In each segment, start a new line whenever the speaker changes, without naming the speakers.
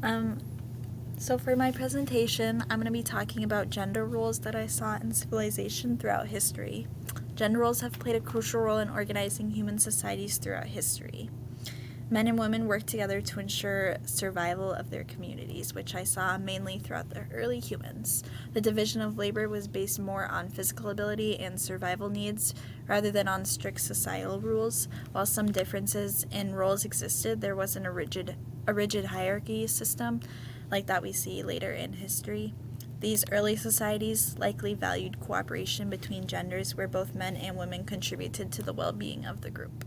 Um, so for my presentation, I'm going to be talking about gender roles that I saw in civilization throughout history. Gender roles have played a crucial role in organizing human societies throughout history. Men and women worked together to ensure survival of their communities, which I saw mainly throughout the early humans. The division of labor was based more on physical ability and survival needs rather than on strict societal rules. While some differences in roles existed, there wasn't a rigid hierarchy system like that we see later in history. These early societies likely valued cooperation between genders where both men and women contributed to the well-being of the group.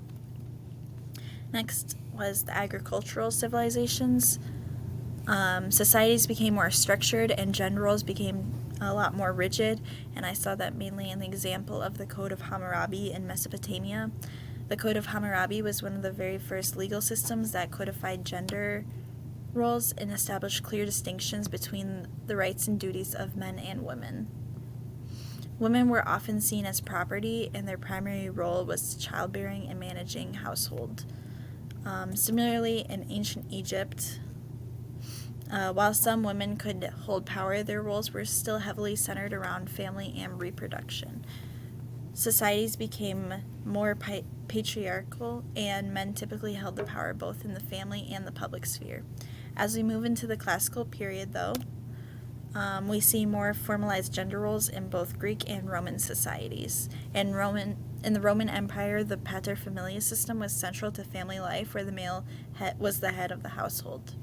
Next was the agricultural civilizations. Societies became more structured and gender roles became a lot more rigid, and I saw that mainly in the example of the Code of Hammurabi in Mesopotamia. The Code of Hammurabi was one of the very first legal systems that codified gender roles and established clear distinctions between the rights and duties of men and women. Women were often seen as property, and their primary role was childbearing and managing household. Similarly, in ancient Egypt, while some women could hold power, their roles were still heavily centered around family and reproduction. Societies became more patriarchal, and men typically held the power both in the family and the public sphere. As we move into the classical period, though, we see more formalized gender roles in both Greek and Roman societies. In the Roman Empire, the paterfamilias system was central to family life, where the male was the head of the household.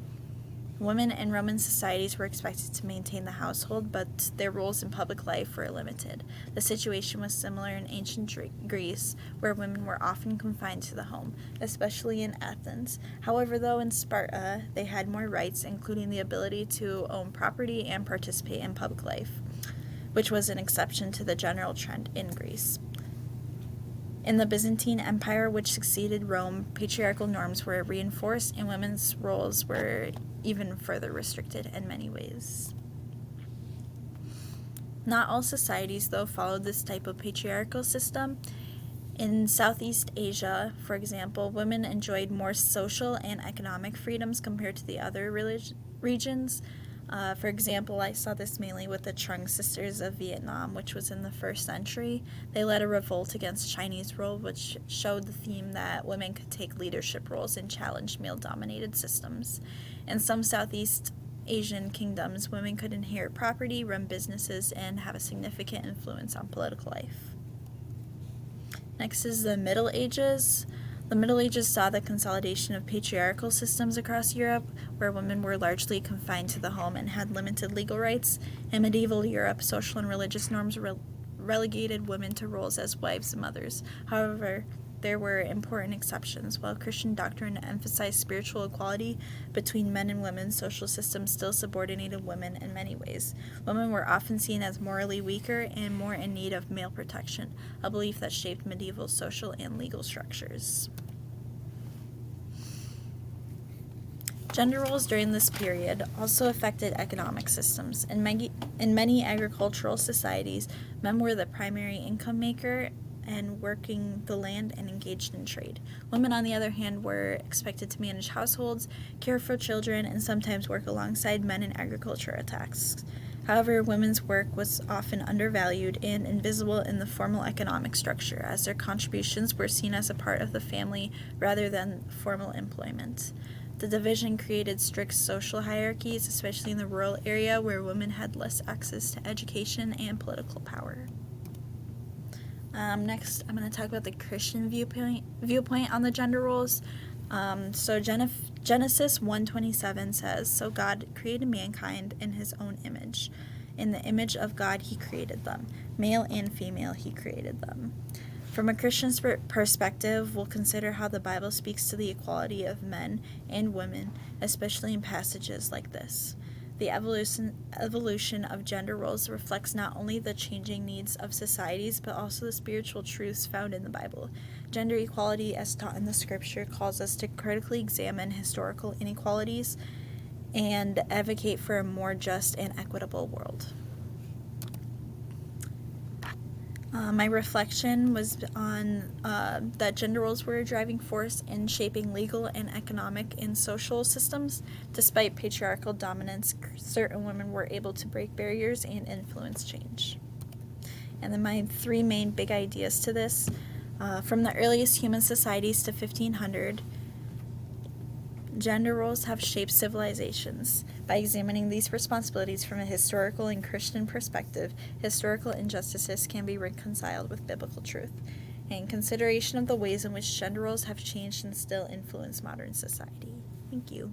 Women in Roman societies were expected to maintain the household, but their roles in public life were limited. The situation was similar in ancient Greece, where women were often confined to the home, especially in Athens. However, though, in Sparta, they had more rights, including the ability to own property and participate in public life, which was an exception to the general trend in Greece. In the Byzantine Empire, which succeeded Rome, patriarchal norms were reinforced and women's roles were even further restricted in many ways. Not all societies, though, followed this type of patriarchal system. In Southeast Asia, for example, women enjoyed more social and economic freedoms compared to the other regions. For example, I saw this mainly with the Trung sisters of Vietnam, which was in the 1st century. They led a revolt against Chinese rule, which showed the theme that women could take leadership roles and challenge male-dominated systems. In some Southeast Asian kingdoms, women could inherit property, run businesses, and have a significant influence on political life. Next is the Middle Ages. The Middle Ages saw the consolidation of patriarchal systems across Europe, where women were largely confined to the home and had limited legal rights. In medieval Europe, social and religious norms relegated women to roles as wives and mothers. However, there were important exceptions. While Christian doctrine emphasized spiritual equality between men and women, social systems still subordinated women in many ways. Women were often seen as morally weaker and more in need of male protection, a belief that shaped medieval social and legal structures. Gender roles during this period also affected economic systems. In many agricultural societies, men were the primary income maker and working the land and engaged in trade. Women, on the other hand, were expected to manage households, care for children, and sometimes work alongside men in agricultural tasks. However, women's work was often undervalued and invisible in the formal economic structure, as their contributions were seen as a part of the family rather than formal employment. The division created strict social hierarchies, especially in the rural area where women had less access to education and political power. Next, I'm going to talk about the Christian viewpoint on the gender roles. So Genesis 1:27 says, "So God created mankind in his own image. In the image of God he created them. Male and female he created them." From a Christian's perspective, we'll consider how the Bible speaks to the equality of men and women, especially in passages like this. The evolution of gender roles reflects not only the changing needs of societies, but also the spiritual truths found in the Bible. Gender equality, as taught in the scripture, calls us to critically examine historical inequalities and advocate for a more just and equitable world. My reflection was on that gender roles were a driving force in shaping legal and economic and social systems. Despite patriarchal dominance, certain women were able to break barriers and influence change. And then my three main big ideas to this. From the earliest human societies to 1500, gender roles have shaped civilizations. By examining these responsibilities from a historical and Christian perspective, historical injustices can be reconciled with biblical truth, and consideration of the ways in which gender roles have changed and still influence modern society. Thank you.